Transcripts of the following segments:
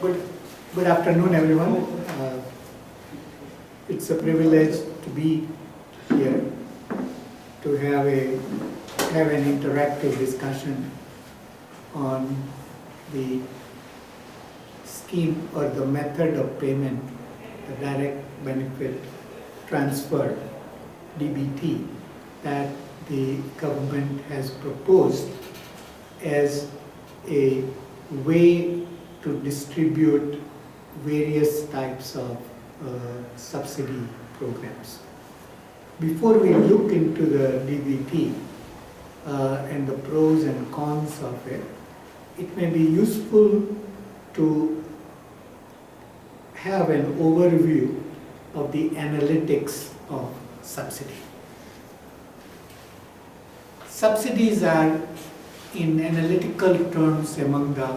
Good afternoon, everyone. It's a privilege to be here to have an interactive discussion on the scheme or the method of payment, the direct benefit transfer (DBT) that the government has proposed as a way to distribute various types of subsidy programs. Before we look into the DBT and the pros and cons of it, it may be useful to have an overview of the analytics of subsidy. Subsidies are, in analytical terms, among the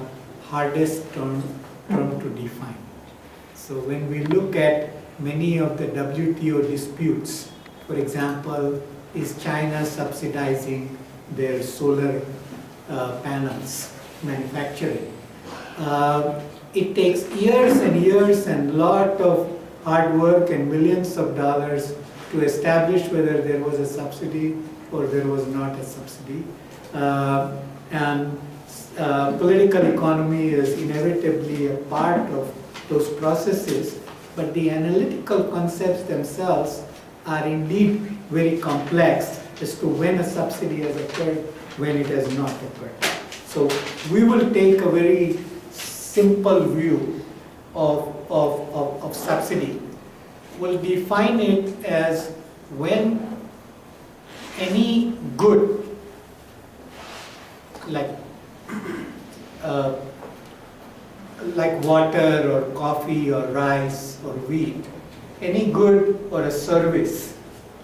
hardest term to define. So when we look at many of the WTO disputes, for example, is China subsidizing their solar panels manufacturing? It takes years and years and lot of hard work and millions of dollars to establish whether there was a subsidy or there was not a subsidy. Political economy is inevitably a part of those processes, but the analytical concepts themselves are indeed very complex as to when a subsidy has occurred, when it has not occurred. So we will take a very simple view of subsidy. We'll define it as when any good, like water or coffee or rice or wheat, any good or a service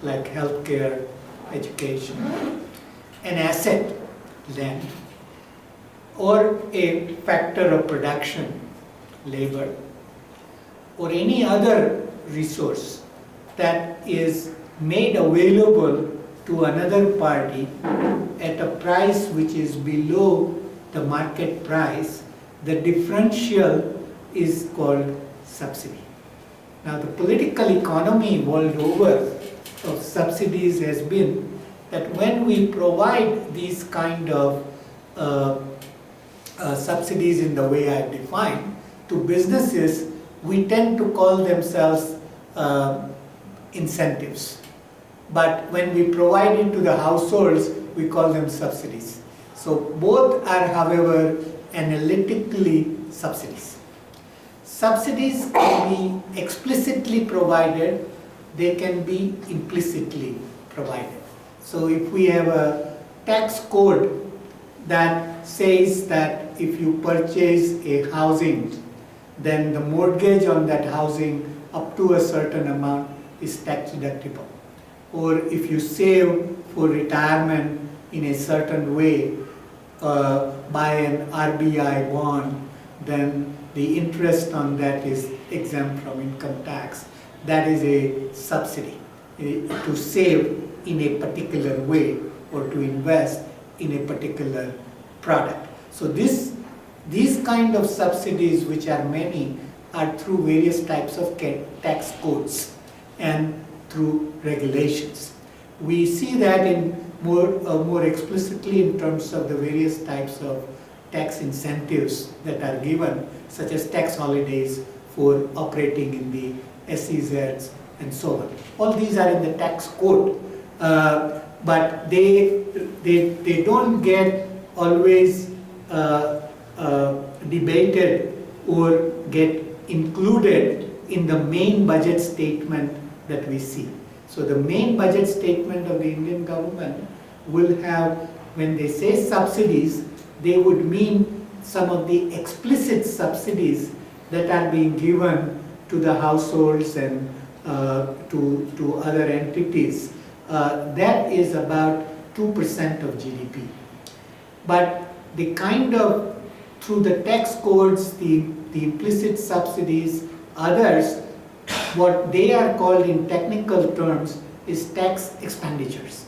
like healthcare, education, an asset, land, or a factor of production, labor, or any other resource that is made available to another party at a price which is below the market price, the differential is called subsidy. Now, the political economy world over of subsidies has been that when we provide these kind of subsidies in the way I defined to businesses, we tend to call themselves incentives. But when we provide it to the households, we call them subsidies. So both are, however, analytically subsidies. Subsidies can be explicitly provided, they can be implicitly provided. So if we have a tax code that says that if you purchase a housing, then the mortgage on that housing up to a certain amount is tax deductible. Or if you save for retirement in a certain way, by an RBI bond, then the interest on that is exempt from income tax. That is a subsidy to save in a particular way or to invest in a particular product. So these kind of subsidies, which are many, are through various types of tax codes and through regulations. We see that in more explicitly in terms of the various types of tax incentives that are given, such as tax holidays for operating in the SEZs and so on. All these are in the tax code, but they don't get always debated or get included in the main budget statement that we see. So the main budget statement of the Indian government will have, when they say subsidies, they would mean some of the explicit subsidies that are being given to the households and to other entities. That is about 2% of GDP. But the kind of, through the tax codes, the implicit subsidies, others, what they are called in technical terms is tax expenditures.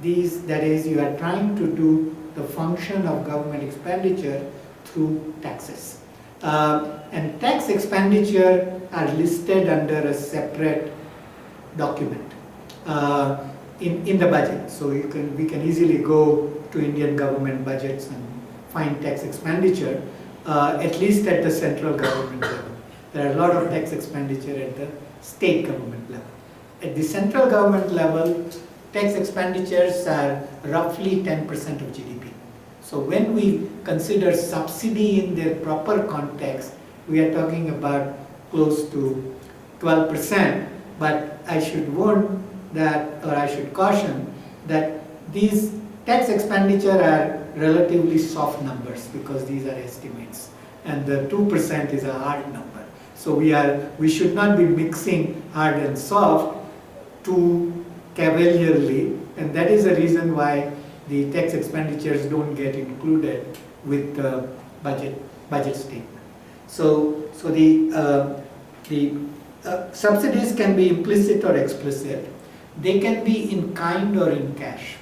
These, that is, you are trying to do the function of government expenditure through taxes. And tax expenditure are listed under a separate document in the budget. So we can easily go to Indian government budgets and find tax expenditure, at least at the central government level. There are a lot of tax expenditure at the state government level. At the central government level, tax expenditures are roughly 10% of GDP. So when we consider subsidy in their proper context, we are talking about close to 12%, but I should warn that, or I should caution that these tax expenditure are relatively soft numbers because these are estimates, and the 2% is a hard number. So we should not be mixing hard and soft too cavalierly, and that is the reason why the tax expenditures don't get included with the budget statement. So the subsidies can be implicit or explicit. They can be in kind or in cash.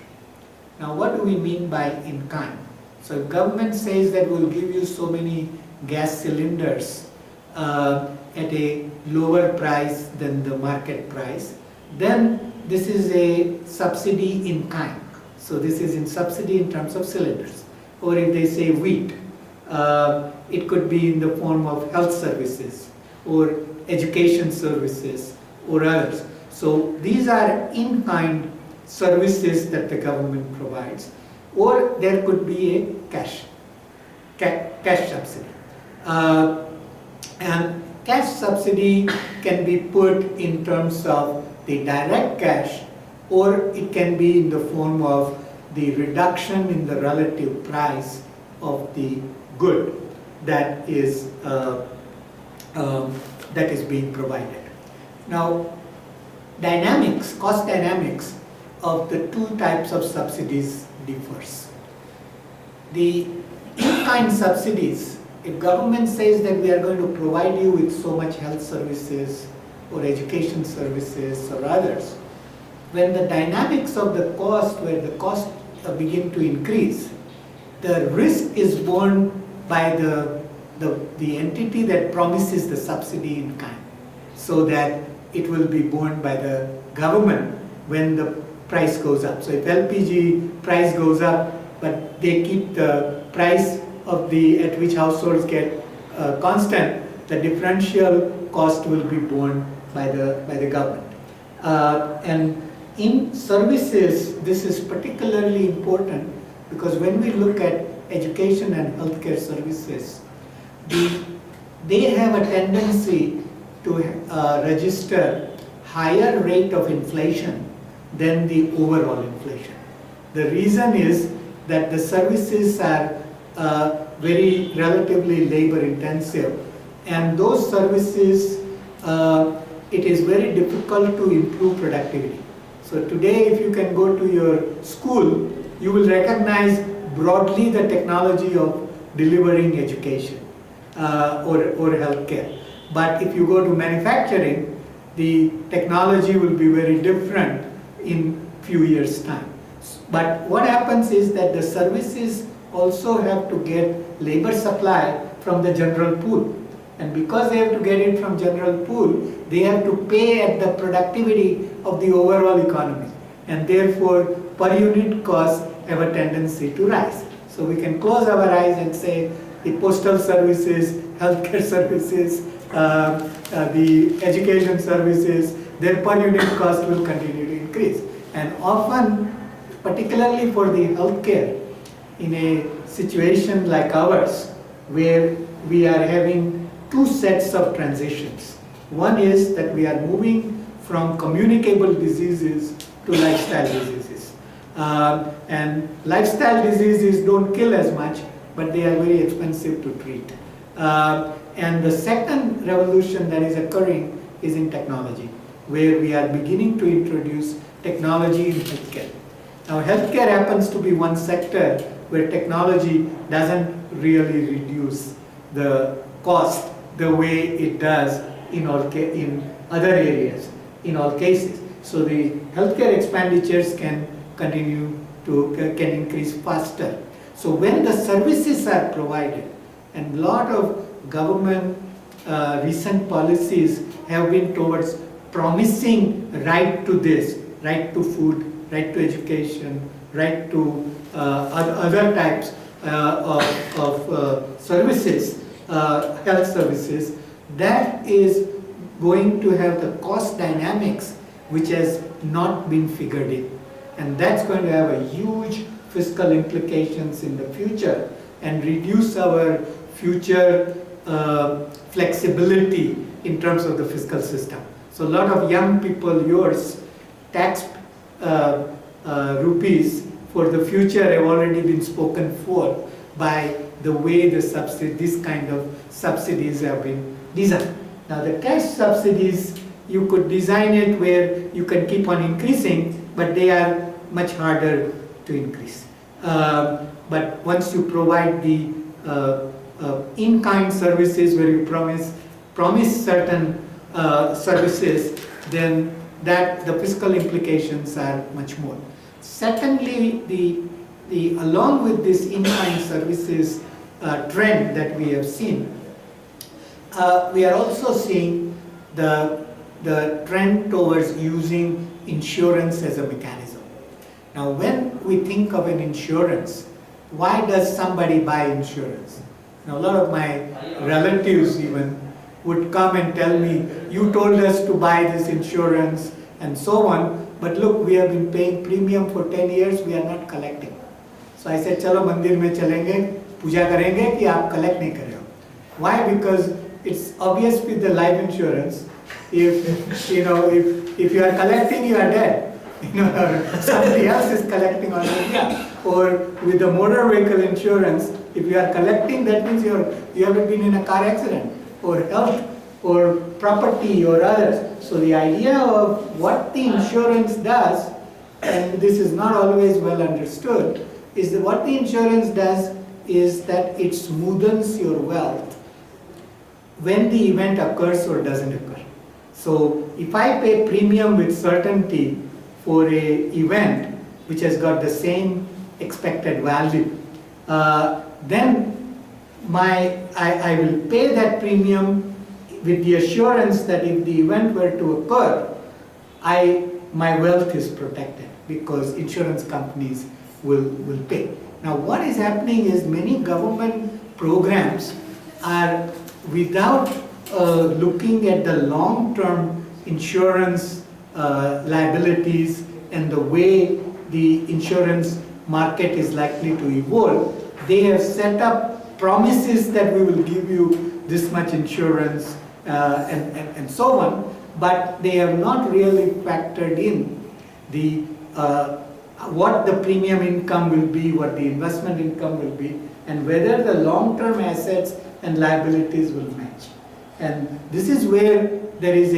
Now, what do we mean by in kind? So if government says that we'll give you so many gas cylinders at a lower price than the market price, then this is a subsidy in kind. So this is in subsidy in terms of cylinders. Or if they say wheat, it could be in the form of health services or education services or others. So these are in-kind services that the government provides, or there could be a cash subsidy. And cash subsidy can be put in terms of the direct cash, or it can be in the form of the reduction in the relative price of the good that is being provided. Now, cost dynamics of the two types of subsidies differs. The in-kind subsidies, if government says that we are going to provide you with so much health services or education services or others, when the dynamics of the cost, where the costs begin to increase, the risk is borne by the entity that promises the subsidy in kind, so that it will be borne by the government when the price goes up. So if LPG price goes up, but they keep the price of at which households get constant, the differential cost will be borne by the government. And in services, this is particularly important because when we look at education and healthcare services, they have a tendency to register higher rate of inflation than the overall inflation. The reason is that the services are very relatively labor intensive, and those services, it is very difficult to improve productivity. So today, if you can go to your school, you will recognize broadly the technology of delivering education or healthcare. But if you go to manufacturing, the technology will be very different in few years' time. But what happens is that the services also have to get labor supply from the general pool. And because they have to get it from general pool, they have to pay at the productivity of the overall economy. And therefore, per unit costs have a tendency to rise. So we can close our eyes and say the postal services, healthcare services, the education services, their per unit cost will continue to increase. And often, particularly for the healthcare, in a situation like ours, where we are having two sets of transitions. One is that we are moving from communicable diseases to lifestyle diseases. And lifestyle diseases don't kill as much, but they are very expensive to treat. And the second revolution that is occurring is in technology, where we are beginning to introduce technology in healthcare. Now, healthcare happens to be one sector where technology doesn't really reduce the cost the way it does in other areas, in all cases. So the healthcare expenditures can increase faster. So when the services are provided And a lot of government recent policies have been towards promising right to this, right to food, right to education, right to other types of services, health services. That is going to have the cost dynamics which has not been figured in. And that's going to have a huge fiscal implications in the future and reduce our future flexibility in terms of the fiscal system. So a lot of young people, yours, tax rupees for the future have already been spoken for by the way the this kind of subsidies have been designed. Now the cash subsidies, you could design it where you can keep on increasing, but they are much harder to increase. But once you provide the in-kind services where you promise certain services, then the fiscal implications are much more. Secondly, along with this in-kind services trend that we have seen, we are also seeing the trend towards using insurance as a mechanism. Now, when we think of an insurance, why does somebody buy insurance? Now, a lot of my relatives even would come and tell me, you told us to buy this insurance and so on, but look, we have been paying premium for 10 years, we are not collecting. So I said, chalo mandir mein chalenge, puja karenge ki aap collect nahi kar rahe ho. Why? Because it's obvious with the life insurance, if you are collecting, you are dead. Or somebody else is collecting on you. Or with the motor vehicle insurance, if you are collecting, that means you haven't been in a car accident, or health, or property, or others. So the idea of what the insurance does, and this is not always well understood, is that what the insurance does is that it smoothens your wealth when the event occurs or doesn't occur. So if I pay premium with certainty for a event which has got the same expected value, then I will pay that premium with the assurance that if the event were to occur, my wealth is protected because insurance companies will pay. Now what is happening is many government programs are without looking at the long-term insurance liabilities and the way the insurance market is likely to evolve. They have set up promises that we will give you this much insurance and so on, but they have not really factored in the what the premium income will be, what the investment income will be, and whether the long-term assets and liabilities will match. And this is where there is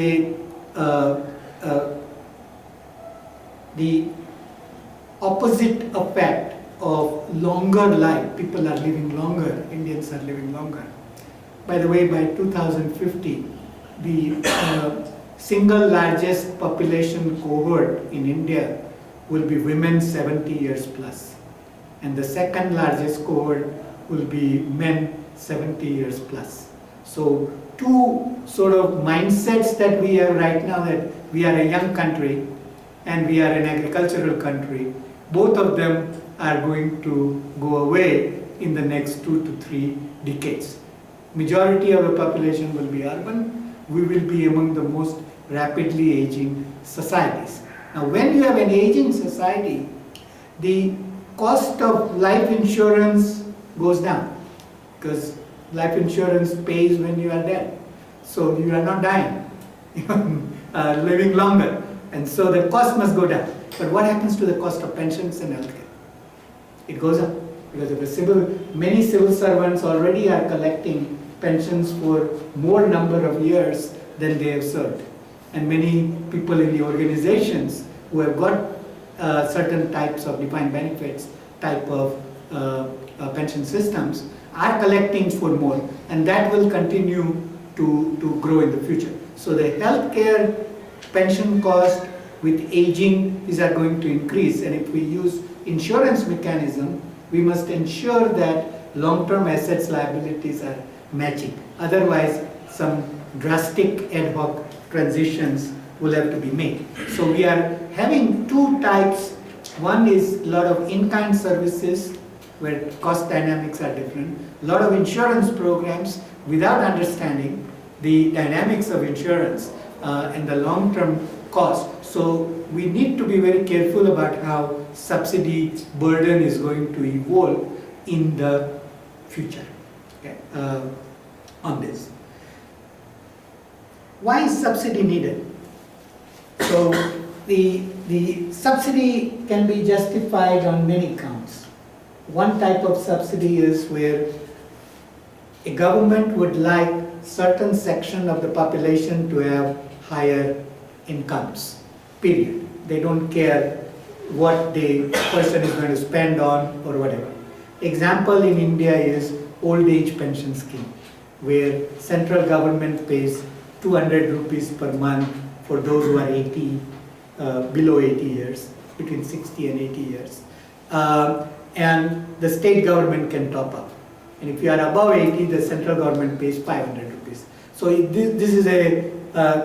the opposite effect of longer life. People are living longer, Indians are living longer. By the way, by 2050, the single largest population cohort in India will be women 70 years plus. And the second largest cohort will be men 70 years plus. So two sort of mindsets that we have right now, that we are a young country and we are an agricultural country, both of them are going to go away in the next 2 to 3 decades. Majority of the population will be urban. We will be among the most rapidly aging societies. Now when you have an aging society, the cost of life insurance goes down because life insurance pays when you are dead. So you are not dying, you are living longer, and so the cost must go down. But what happens to the cost of pensions and healthcare? It goes up because of many civil servants already are collecting pensions for more number of years than they have served. And many people in the organizations who have got certain types of defined benefits type of pension systems are collecting for more, and that will continue to grow in the future. So the healthcare pension cost with aging are going to increase, and if we use insurance mechanism, we must ensure that long-term assets liabilities are matching. Otherwise, some drastic ad hoc transitions will have to be made. So we are having two types. One is a lot of in-kind services where cost dynamics are different. A lot of insurance programs without understanding the dynamics of insurance and the long-term cost. So we need to be very careful about how subsidy burden is going to evolve in the future, okay, on this. Why is subsidy needed? So the subsidy can be justified on many counts. One type of subsidy is where a government would like certain section of the population to have higher incomes, period. They don't care what the person is going to spend on or whatever. Example in India is old age pension scheme, where central government pays 200 rupees per month for those who are 80, below 80 years, between 60 and 80 years. And the state government can top up. And if you are above 80, the central government pays 500 rupees. So this is a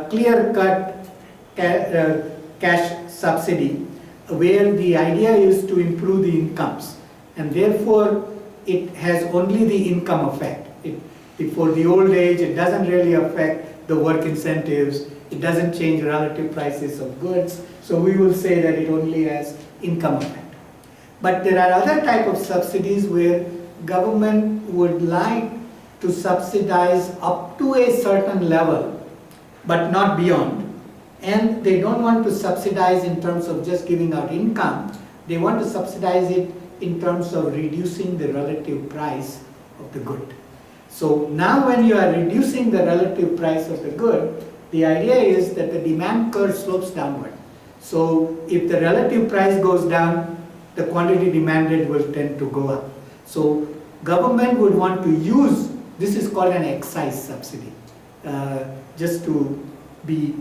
clear-cut cash subsidy where the idea is to improve the incomes. And therefore, it has only the income effect. For the old age, it doesn't really affect the work incentives. It doesn't change relative prices of goods. So we will say that it only has income effect. But there are other type of subsidies where government would like to subsidize up to a certain level, but not beyond. And they don't want to subsidize in terms of just giving out income. They want to subsidize it in terms of reducing the relative price of the good. So now when you are reducing the relative price of the good, the idea is that the demand curve slopes downward. So if the relative price goes down, the quantity demanded will tend to go up. So government would want to use, this is called an excise subsidy, just to be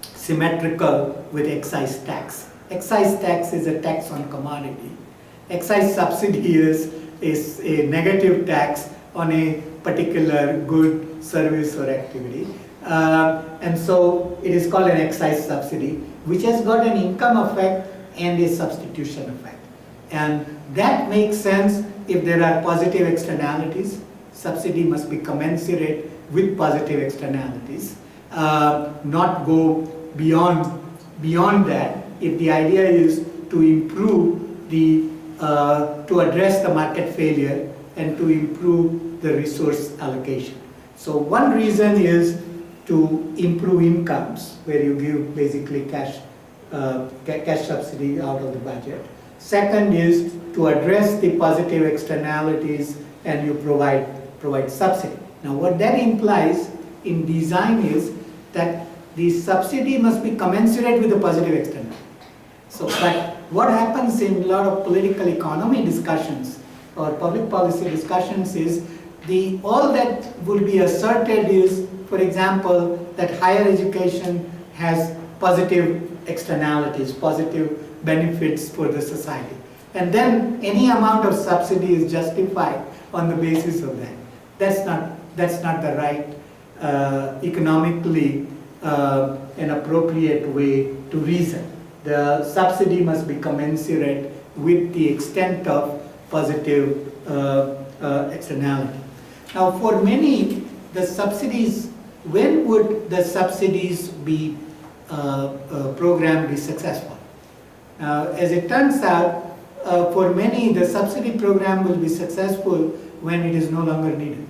symmetrical with excise tax. Excise tax is a tax on commodity. Excise subsidy is a negative tax on a particular good, service or activity. And so it is called an excise subsidy, which has got an income effect and a substitution effect. And that makes sense if there are positive externalities. Subsidy must be commensurate with positive externalities, not go beyond that if the idea is to improve to address the market failure and to improve the resource allocation. So one reason is to improve incomes, where you give basically cash subsidy out of the budget. Second is to address the positive externalities and you provide subsidy. Now what that implies in design is that the subsidy must be commensurate with the positive externality. So, but what happens in a lot of political economy discussions or public policy discussions is all that will be asserted is, for example, that higher education has positive externalities, positive benefits for the society. And then any amount of subsidy is justified on the basis of that. That's not the right economically an appropriate way to reason. The subsidy must be commensurate with the extent of positive externality. Now for many, the subsidies, when would the subsidies be program be successful? As it turns out, for many, the subsidy program will be successful when it is no longer needed.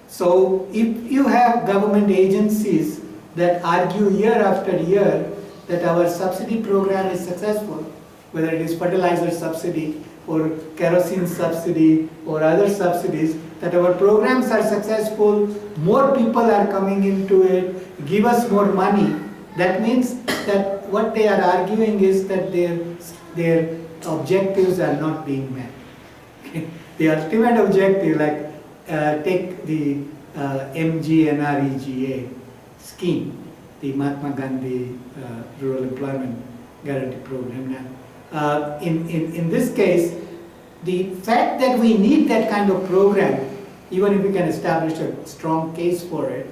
So if you have government agencies that argue year after year that our subsidy program is successful, whether it is fertilizer subsidy or kerosene subsidy or other subsidies, that our programs are successful, more people are coming into it, give us more money, that means that what they are arguing is that their objectives are not being met. Okay? The ultimate objective, like take the MGNREGA scheme, the Mahatma Gandhi Rural Employment Guarantee Program. Now, in this case, the fact that we need that kind of program, even if we can establish a strong case for it,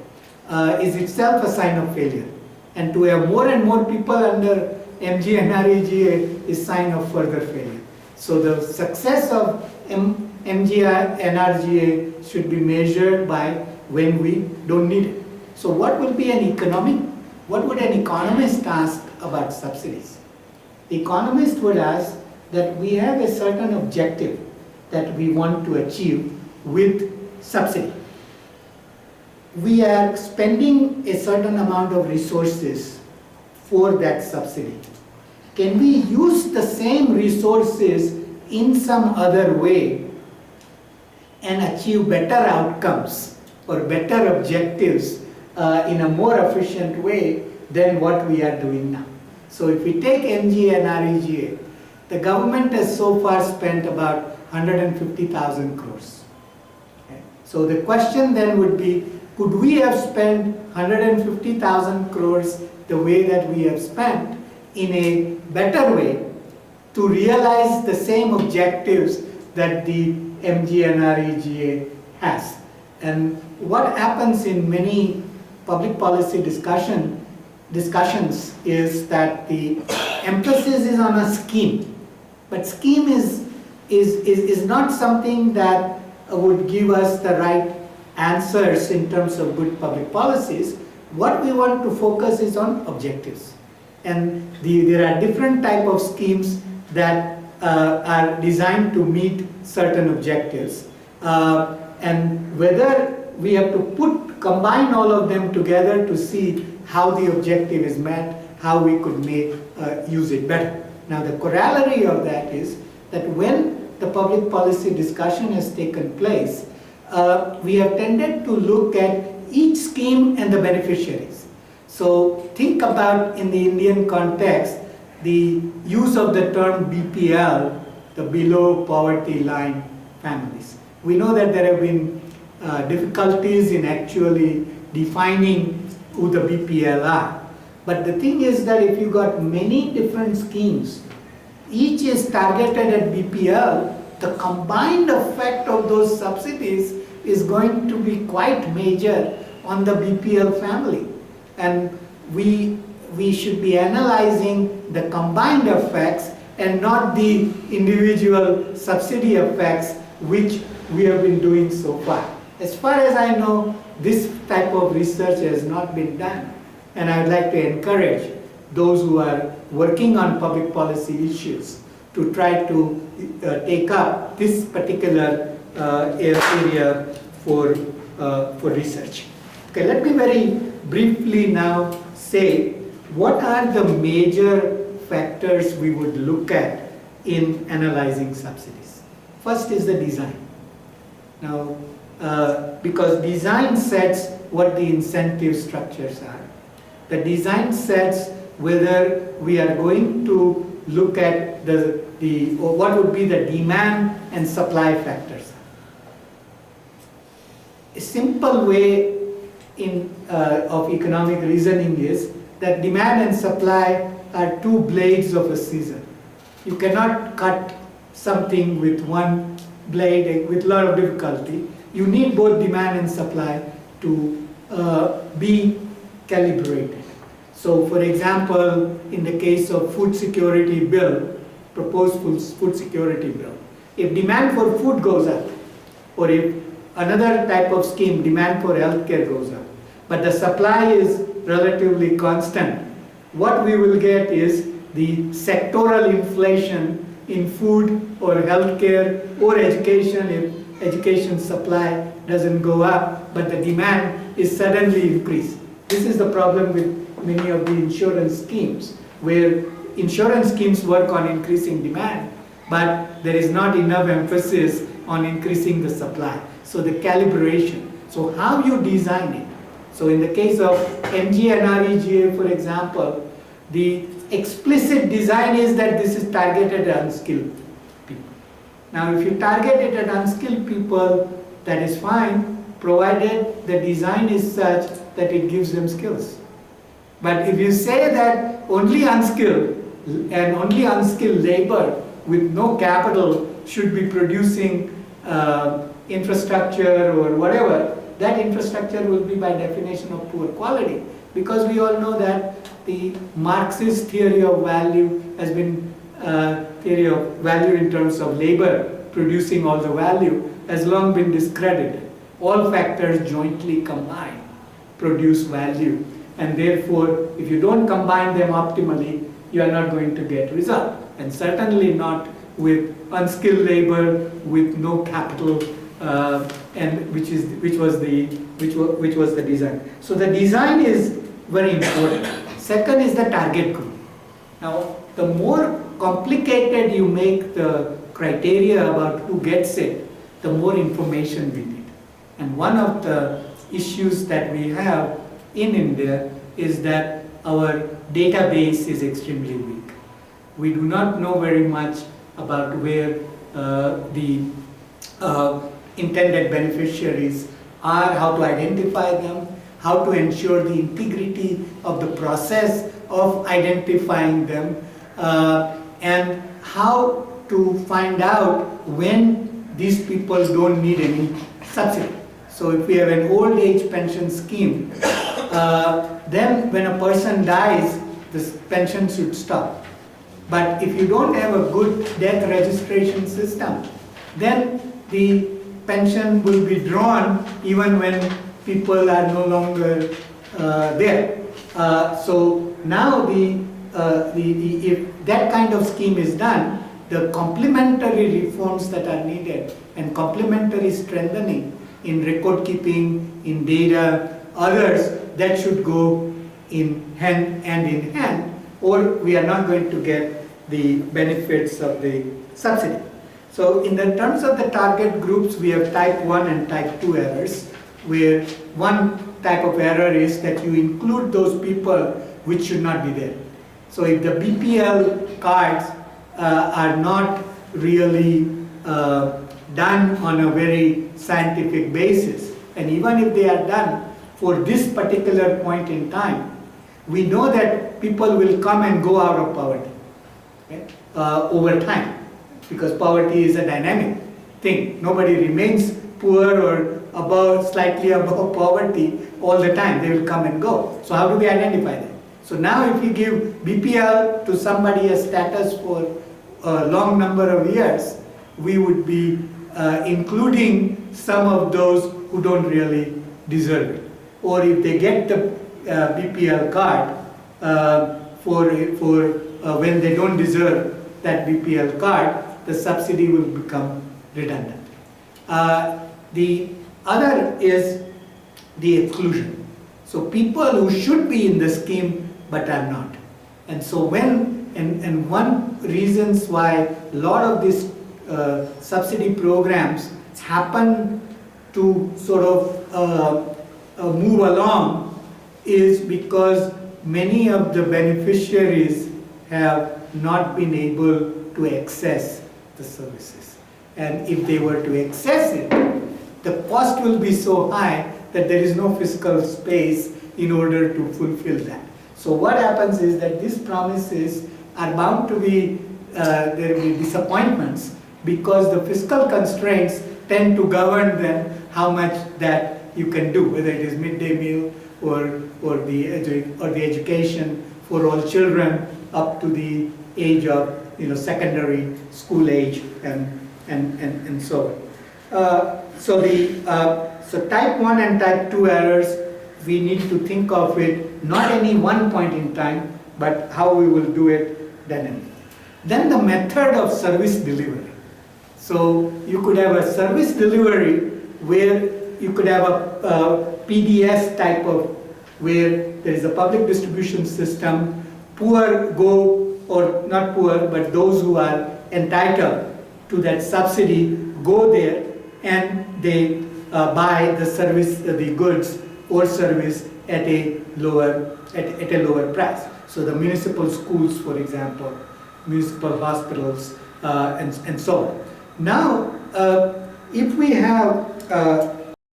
is itself a sign of failure. And to have more and more people under MGNREGA is sign of further failure. So the success of MGNREGA should be measured by when we don't need it. So what would an economist ask about subsidies? The economist would ask that we have a certain objective that we want to achieve with subsidy. We are spending a certain amount of resources for that subsidy. Can we use the same resources in some other way and achieve better outcomes or better objectives in a more efficient way than what we are doing now? So if we take MGNREGA, the government has so far spent about 150,000 crores. Okay. So the question then would be, could we have spent 150,000 crores the way that we have spent in a better way to realize the same objectives that the MGNREGA has? And what happens in many public policy discussions is that the emphasis is on a scheme. But scheme is not something that would give us the right answers in terms of good public policies. What we want to focus is on objectives. And there are different type of schemes that are designed to meet certain objectives. And whether we have to combine all of them together to see how the objective is met, how we could use it better. Now the corollary of that is that when the public policy discussion has taken place, we have tended to look at each scheme and the beneficiaries. So think about, in the Indian context, the use of the term BPL, the below poverty line families. We know that there have been difficulties in actually defining who the BPL are. But the thing is that if you got many different schemes, each is targeted at BPL, the combined effect of those subsidies is going to be quite major on the BPL family. And we should be analyzing the combined effects and not the individual subsidy effects, which we have been doing so far. As far as I know, this type of research has not been done. And I would like to encourage those who are working on public policy issues to try to take up this particular area for research. Okay, let me very briefly now say what are the major factors we would look at in analyzing subsidies. First is the design. Now, because design sets what the incentive structures are. The design sets whether we are going to look at or what would be the demand and supply factors. A simple way of economic reasoning is that demand and supply are two blades of a scissor. You cannot cut something with one blade with a lot of difficulty. You need both demand and supply to be calibrated. So for example, in the case of food security bill, proposed food security bill, if demand for food goes up, or if another type of scheme, demand for healthcare goes up, but the supply is relatively constant, what we will get is the sectoral inflation in food or healthcare or education. If education supply doesn't go up, but the demand is suddenly increased. This is the problem with many of the insurance schemes, where insurance schemes work on increasing demand, but there is not enough emphasis on increasing the supply. So the calibration. So how you design it. So in the case of MGNREGA, for example, the explicit design is that this is targeted at unskilled people. Now if you target it at unskilled people, that is fine, provided the design is such that it gives them skills. But if you say that only unskilled and only unskilled labor with no capital should be producing infrastructure or whatever, that infrastructure will be by definition of poor quality, because we all know that the Marxist theory of value has been theory of value in terms of labor producing all the value has long been discredited. All factors jointly combined produce value, and therefore if you don't combine them optimally, you are not going to get result, and certainly not with unskilled labor, with no capital, and which was the design. So the design is very important. Second is the target group. Now, the more complicated you make the criteria about who gets it, the more information we need. And one of the issues that we have in India is that our database is extremely weak. We do not know very much about where the intended beneficiaries are, how to identify them, how to ensure the integrity of the process of identifying them, and how to find out when these people don't need any subsidy. So if we have an old age pension scheme, then when a person dies, this pension should stop. But if you don't have a good death registration system, then the pension will be drawn even when people are no longer there. So now if that kind of scheme is done, the complementary reforms that are needed and complementary strengthening in record keeping, in data, others, that should go in hand in hand, or we are not going to get the benefits of the subsidy. So in the terms of the target groups, we have type 1 and type 2 errors, where one type of error is that you include those people which should not be there. So if the BPL cards are not really done on a very scientific basis, and even if they are done for this particular point in time, we know that people will come and go out of poverty, okay, over time, because poverty is a dynamic thing. Nobody remains poor or slightly above poverty all the time. They will come and go. So how do we identify them? So now if we give BPL to somebody as status for a long number of years, we would be including some of those who don't really deserve it. Or if they get the BPL card for when they don't deserve that BPL card, the subsidy will become redundant. The other is the exclusion. So people who should be in the scheme but are not. And so and one reasons why a lot of these subsidy programs happen to sort of move along is because many of the beneficiaries have not been able to access the services. And if they were to access it, the cost will be so high that there is no fiscal space in order to fulfill that. So what happens is that these promises are bound to be, there will be disappointments, because the fiscal constraints tend to govern then how much that you can do, whether it is midday meal or the education for all children up to the age of secondary school age and so on. So type 1 and type 2 errors, we need to think of it not any one point in time, but how we will do it then and there. Then the method of service delivery. So you could have a service delivery where you could have a PDS type of, where there is a public distribution system, poor go, or not poor, but those who are entitled to that subsidy go there and they buy the service, the goods or service at a lower price. So the municipal schools, for example, municipal hospitals, and so on. Now, if we have